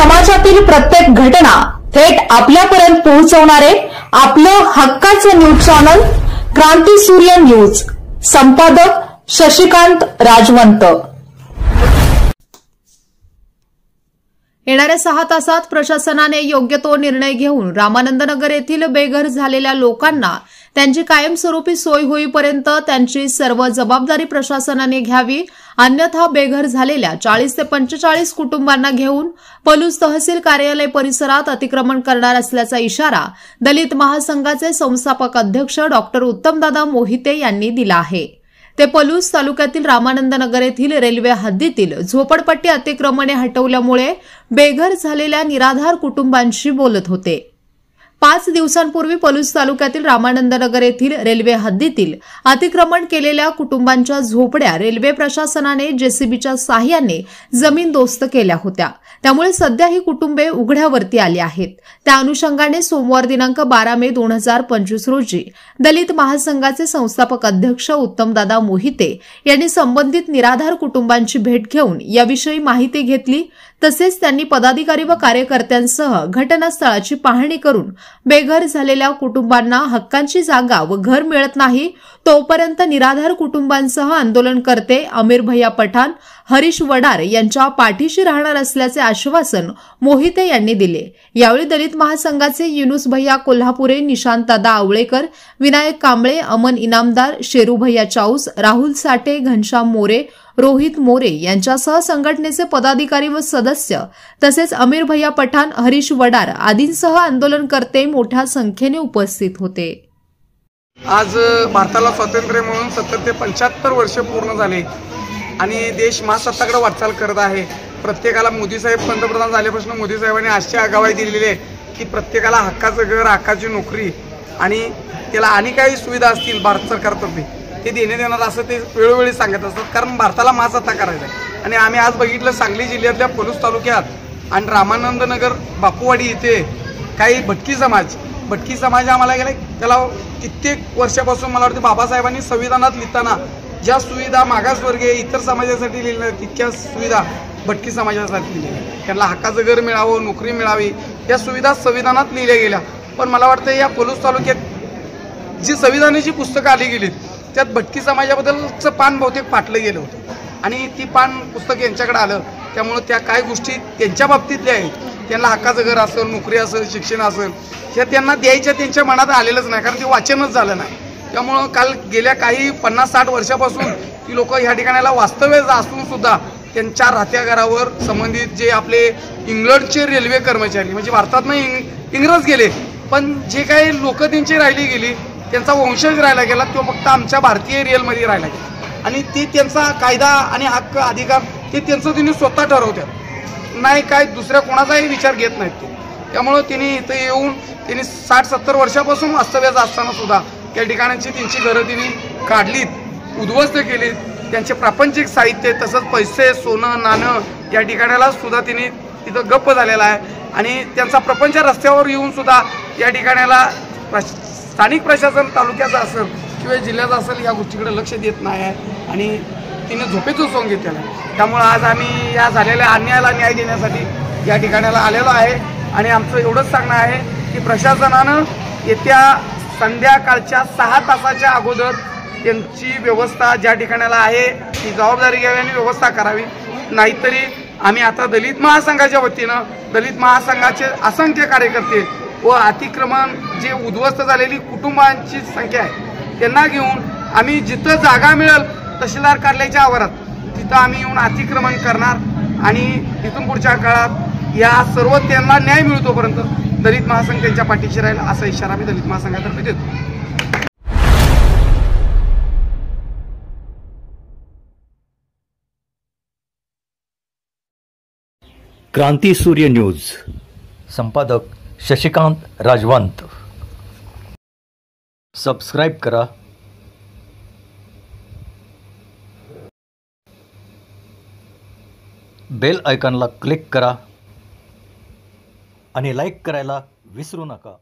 समाजातील प्रत्येक घटना थेट आपल्यापर्यंत पोहोचवणारे आपलं हक्काचं न्यूज चॅनल क्रांती सूर्य न्यूज। संपादक शशिकांत राजवंत। येणाऱ्या 6 तासात प्रशासनाने योग्य तो निर्णय घेऊन रामानंद नगर येथील बेघर झालेल्या लोकांना त्यांची कायमस्वरूपी सोय होईपर्यंत त्यांची सर्व जबाबदारी प्रशासनाने घ्यावी, अन्यथा बेघर झालेल्या 40 ते 45 कुटुंबांना घेऊन पलूस तहसील कार्यालय परिसरात अतिक्रमण करणार असल्याचा इशारा दलित महासंघाचे संस्थापक अध्यक्ष डॉक्टर उत्तमदादा मोहिते यांनी दिला आहे। ते पलूस तालुक्यातील रामानंद नगर येथील रेल्वे हद्दीतील झोपडपट्टी अतिक्रमणे हटवल्यामुळे बेघर झालेल्या निराधार कुटुंबांशी बोलत होते। 5 दिवसांपूर्वी पलूस तालुक्यातील रामानंद नगर येथील रेल्वे हद्दीतील अतिक्रमण केलेल्या कुटुंबांच्या झोपड्या रेल्वे प्रशासनाने जेसीबीच्या साहाय्याने जमीनदोस्त केल्या होत्या। त्यामुळे सध्या ही कुटुंबे उघड्यावरती आली आहेत। त्या अनुषंगाने सोमवार दिनांक 12 मे 2025 रोजी दलित महासंघाचे संस्थापक अध्यक्ष उत्तमदादा मोहिते यांनी संबंधित निराधार कुटुंबांची भेट घेऊन याविषयी माहिती घेतली। तसेच त्यांनी पदाधिकारी व कार्यकर्त्यांसह घटनास्थळाची पाहणी करून बेघर झालेल्या कुटुंबांना हक्काची जागा व घर मिळत नाही तोपर्यंत निराधार कुटुंबांसह आंदोलन करते आमिर भैया पठाण, हरीश वडार यांच्या पाठीशी राहणार असल्याचे आश्वासन मोहिते यांनी दिले। यावेळी दलित महासंघाचे युनुस भैया कोल्हापुरे, निशांत दादा आवळेकर, विनायक कांबळे, अमन इनामदार, शेरू भैया चाऊस, राहुल साठे, घनश्याम मोरे, रोहित मोरे यांच्यासह संघटनेचे पदाधिकारी व सदस्य तसेच आमिर भैया पठाण, हरीश वडार आदींसह आंदोलनकर्ते मोठ्या संख्येने उपस्थित होते। आज भारताला स्वातंत्र्य मिळून 70 ते 75 वर्ष पूर्ण झाले आणि देश महासत्ताकडे वाटचाल करत आहे। प्रत्येकाला मोदी साहेब पंतप्रधान झाल्यापासून मोदी साहेबांनी अशी आगावाई दिलेली आहे की प्रत्येकाला हक्काचं घर, हक्काची नोकरी आणि त्याला आणि काही सुविधा असतील भारत सरकारतर्फे ते देण्यात येणार असं ते वेळोवेळी सांगत असतात। कारण भारताला महासत्ता करायचा आहे आणि आम्ही आज बघितलं सांगली जिल्ह्यातल्या पलूस तालुक्यात आणि रामानंद नगर बापूवाडी इथे काही भटकी समाज आम्हाला गेले। त्याला कित्येक वर्षापासून मला वाटतं बाबासाहेबांनी संविधानात लिहिताना ज्या सुविधा मागासवर्गीय इतर समाजासाठी लिहिल्या तितक्या सुविधा भटकी समाजासाठी लिहिल्या। त्यांना हक्काचं घर मिळावं, नोकरी मिळावी या सुविधा संविधानात लिहिल्या गेल्या। पण मला वाटतं या पलूस तालुक्यात जी संविधानाची पुस्तकं आली गेलीत त्यात भटकी समाजाबद्दलचं पान बहुतेक फाटलं गेलं होतं आणि ती पान पुस्तक यांच्याकडे आलं। त्यामुळे त्या काय गोष्टी त्यांच्या बाबतीतल्या आहेत, त्यांना हक्काचं घर असेल, नोकरी असेल, शिक्षण असेल, हे त्यांना द्यायच्या त्यांच्या मनात आलेलंच नाही कारण ते वाचनच झालं नाही। त्यामुळं काल गेल्या काही 50-60 वर्षापासून ती लोक ह्या ठिकाणाला वास्तव्य असून सुद्धा त्यांच्या राहत्या घरावर संबंधित जे आपले इंग्लंडचे रेल्वे कर्मचारी म्हणजे भारतातनं इंग्रज गेले पण जे काही लोक त्यांची राहिली गेली त्यांचा वंशज राहिला गेला तो फक्त आमच्या भारतीय रेलमध्ये राहिला गेला आणि ते त्यांचा कायदा आणि हक्क अधिकार ते त्यांचं त्यांनी स्वतः ठरवतात, नाही काय दुसऱ्या कोणाचाही विचार घेत नाहीत ते। त्यामुळं त्यांनी इथं येऊन त्यांनी 60-70 वर्षापासून वास्तव्यात असताना सुद्धा त्या ठिकाणांची त्यांची घरं त्यांनी काढलीत, उद्ध्वस्त केलीत, त्यांचे प्रापंचिक साहित्य तसंच पैसे, सोनं, नाणं या ठिकाणाला सुद्धा त्यांनी तिथं गप्प झालेला आहे आणि त्यांचा प्रपंच रस्त्यावर येऊन सुद्धा या ठिकाणाला स्थानिक प्रशासन तालुक्याचं असेल किंवा जिल्ह्याचं असेल या गोष्टीकडे लक्ष देत नाही आहे आणि तिने झोपेचं सोंग घेतलेलं आहे। त्यामुळं आज आम्ही या झालेल्या अन्यायाला न्याय देण्यासाठी या ठिकाणाला आलेलो आहे आणि आमचं एवढंच सांगणं आहे की प्रशासनानं येत्या संध्याकाळच्या 6 तासाच्या अगोदर त्यांची व्यवस्था ज्या ठिकाणाला आहे ती जबाबदारी घ्यावी आणि व्यवस्था करावी। नाहीतरी आम्ही आता दलित महासंघाच्या वतीनं दलित महासंघाचे असंख्य कार्यकर्ते व अतिक्रमण जे उद्ध्वस्त झालेली कुटुंबांची संख्या आहे त्यांना घेऊन आम्ही जिथं जागा मिळेल तहसीलदार कार्यालयाच्या आवारात तिथं आम्ही येऊन अतिक्रमण करणार आणि इथून पुढच्या काळात या सर्व त्यांना न्याय मिळतोपर्यंत दलित महासंघ त्यांच्या पाठीशी राहील असा इशारा आम्ही दलित महासंघातर्फे देतो। क्रांती सूर्य न्यूज। संपादक शशिकांत राजवंत। सबस्क्राइब करा, बेल आयकॉनला क्लिक करा आणि लाईक करायला विसरू नका।